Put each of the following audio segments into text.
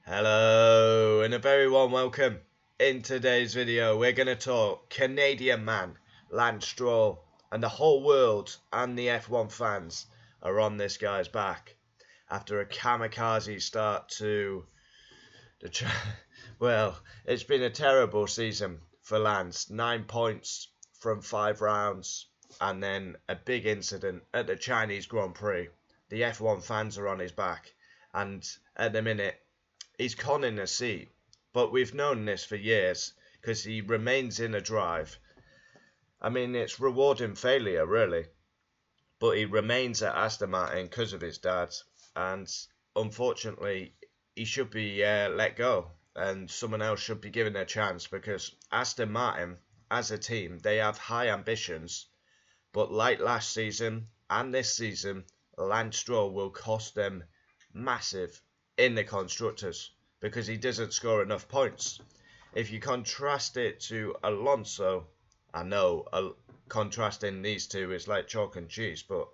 Hello and a very warm welcome. In today's video we're going to talk Canadian man, Lance Stroll, and the whole world and the F1 fans are on this guy's back after a kamikaze start to the well, it's been a terrible season for Lance. 9 points from 5 rounds and then a big incident at the Chinese Grand Prix. The F1 fans are on his back and at the minute he's conning a seat, but we've known this for years because he remains in a drive. I mean, it's rewarding failure, really, but he remains at Aston because of his dad, and unfortunately, he should be let go, and someone else should be given a chance because Aston Martin, as a team, they have high ambitions, but like last season and this season, Lance Stroll will cost them massive in the constructors because he doesn't score enough points. If you contrast it to Alonso, I know contrasting these two is like chalk and cheese, but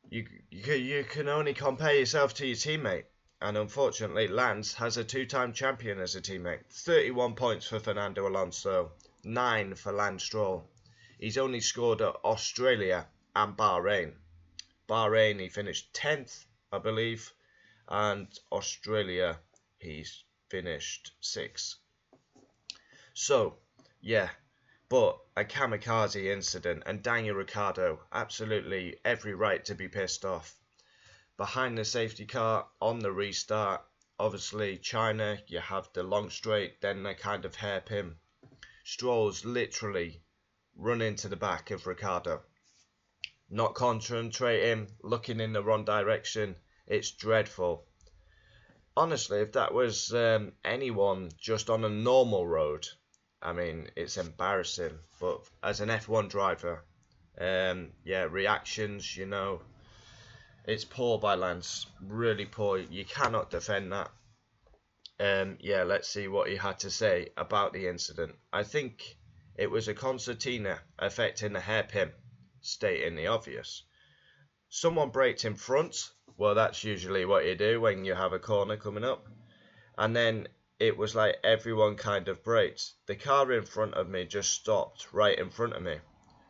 you can only compare yourself to your teammate. And unfortunately, Lance has a two-time champion as a teammate. 31 points for Fernando Alonso, 9 for Lance Stroll. He's only scored at Australia and Bahrain. Bahrain, he finished 10th, I believe, and Australia, he's finished 6th. So, yeah, but a kamikaze incident, and Daniel Ricciardo, absolutely every right to be pissed off. Behind the safety car, on the restart, obviously China, you have the long straight, then the kind of hairpin. Stroll's literally run into the back of Ricciardo. Not concentrating, looking in the wrong direction. It's dreadful. Honestly, if that was anyone just on a normal road, I mean, it's embarrassing. But as an F1 driver, yeah, reactions, you know, it's poor by Lance. Really poor. You cannot defend that. Yeah, let's see what he had to say about the incident. I think it was a concertina affecting the hairpin, stating the obvious. Someone braked in front. Well, that's usually what you do when you have a corner coming up. And then it was like everyone kind of braked. The car in front of me just stopped right in front of me.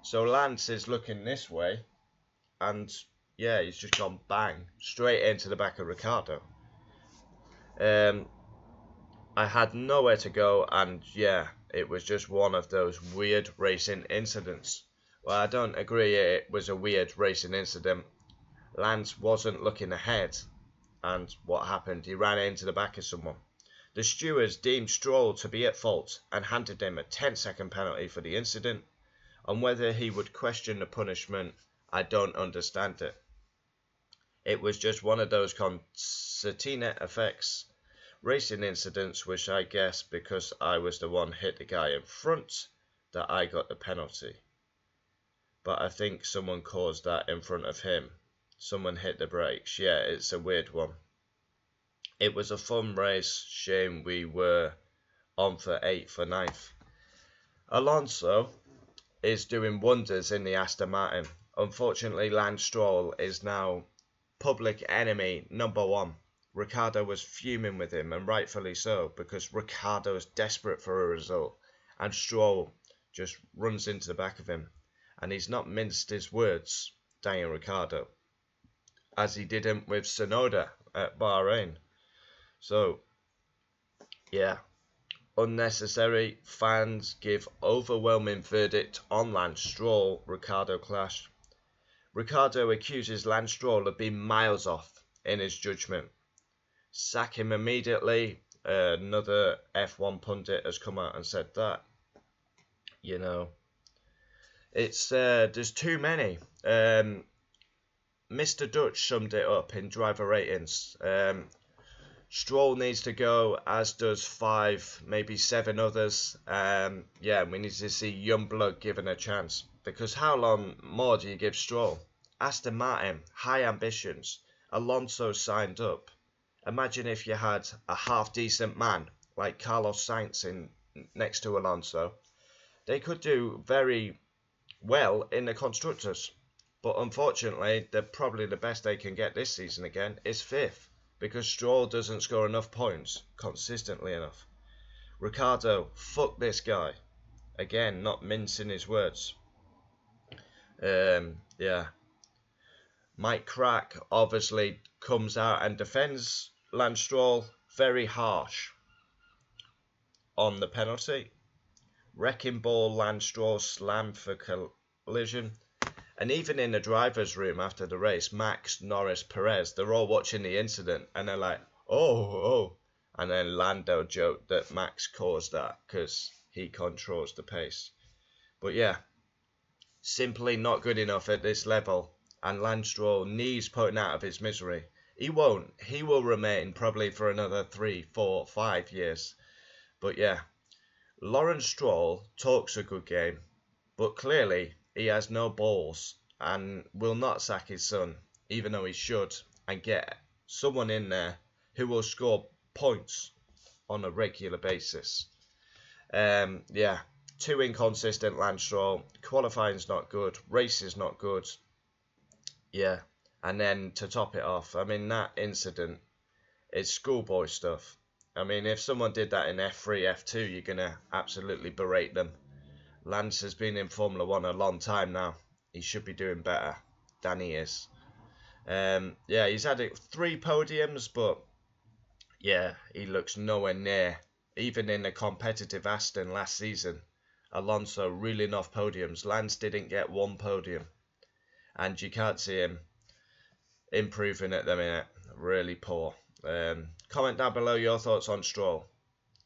So Lance is looking this way. And yeah, he's just gone bang straight into the back of Ricciardo. I had nowhere to go, and yeah, it was just one of those weird racing incidents. Well, I don't agree it was a weird racing incident. Lance wasn't looking ahead, and what happened? He ran into the back of someone. The stewards deemed Stroll to be at fault and handed him a 10-second penalty for the incident. On whether he would question the punishment, I don't understand it. It was just one of those concertina effects racing incidents, which I guess because I was the one hit the guy in front that I got the penalty. But I think someone caused that in front of him. Someone hit the brakes. Yeah, it's a weird one. It was a fun race. Shame we were on for 8th or 9th. Alonso is doing wonders in the Aston Martin. Unfortunately, Lance Stroll is now public enemy number 1. Ricciardo was fuming with him, and rightfully so, because Ricciardo is desperate for a result, and Stroll just runs into the back of him. And he's not minced his words, Daniel Ricciardo, as he didn't with Tsunoda at Bahrain. So, yeah, unnecessary. Fans give overwhelming verdict on Lance Stroll Ricciardo clash. Ricciardo accuses Lance Stroll of being miles off in his judgment. Sack him immediately. Another F1 pundit has come out and said that. You know, it's there's too many. Mr. Dutch summed it up in driver ratings. Stroll needs to go, as does 5, maybe 7 others. Yeah, we need to see young blood given a chance. Because how long more do you give Stroll? Aston Martin, high ambitions. Alonso signed up. Imagine if you had a half-decent man like Carlos Sainz next to Alonso. They could do very well in the constructors. But unfortunately, probably the best they can get this season again is 5th. because Stroll doesn't score enough points consistently enough. Ricardo, fuck this guy. Again, not mincing his words. Yeah. Mike Crack obviously comes out and defends Lance Stroll very harsh on the penalty. Wrecking ball Lance Stroll slam for collision. And even in the driver's room after the race, Max, Norris, Perez, they're all watching the incident and they're like, oh. And then Lando joked that Max caused that because he controls the pace. But yeah, simply not good enough at this level. And Lance Stroll needs putting out of his misery. He won't. He will remain probably for another 3, 4, 5 years. But yeah, Lawrence Stroll talks a good game, but clearly he has no balls and will not sack his son, even though he should, and get someone in there who will score points on a regular basis. Yeah, too inconsistent Lance Stroll. Qualifying's not good. Race is not good. Yeah, and then to top it off, I mean, that incident is schoolboy stuff. I mean, if someone did that in F3, F2, you're going to absolutely berate them. Lance has been in Formula 1 a long time now. He should be doing better than he is. Yeah, he's had 3 podiums, but yeah, he looks nowhere near. Even in the competitive Aston last season, Alonso reeling off podiums. Lance didn't get 1 podium. And you can't see him improving at the minute. Really poor. Comment down below your thoughts on Stroll.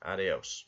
Adios.